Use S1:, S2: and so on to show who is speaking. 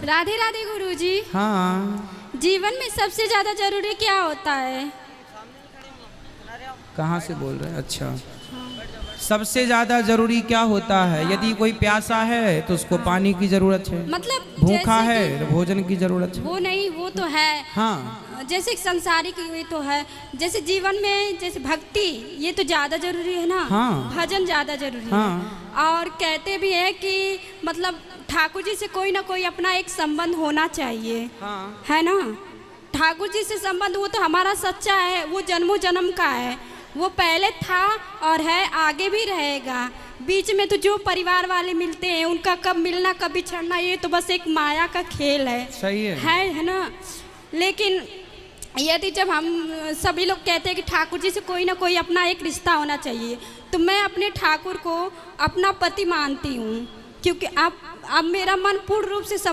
S1: राधे राधे गुरुजी।
S2: हाँ,
S1: जीवन में सबसे ज्यादा जरूरी क्या होता है?
S2: कहाँ से बोल रहे हैं? अच्छा, सबसे ज़्यादा ज़रूरी क्या होता है? यदि कोई प्यासा है तो उसको पानी की ज़रूरत है,
S1: मतलब
S2: भूखा
S1: जैसे
S2: है तो भोजन की ज़रूरत है।
S1: वो नहीं, वो तो है।
S2: हाँ,
S1: जैसे संसारिक ये तो है, जैसे जीवन में जैसे भक्ति ये तो ज़्यादा जरूरी है ना।
S2: हाँ।
S1: भजन ज़्यादा जरूरी
S2: हाँ।
S1: है। और कहते भी है कि मतलब ठाकुर जी से कोई ना कोई अपना एक संबंध होना चाहिए।
S2: हाँ।
S1: है ना। ठाकुर जी से संबंध वो तो हमारा सच्चा है, वो जन्मों जन्म का है। वो पहले था और है, आगे भी रहेगा। बीच में तो जो परिवार वाले मिलते हैं उनका कब मिलना कब बिछड़ना ये तो बस एक माया का खेल है।
S2: सही है
S1: ना। लेकिन यदि जब हम सभी लोग कहते हैं कि ठाकुर जी से कोई ना कोई अपना एक रिश्ता होना चाहिए, तो मैं अपने ठाकुर को अपना पति मानती हूँ, क्योंकि अब मेरा मन पूर्ण रूप से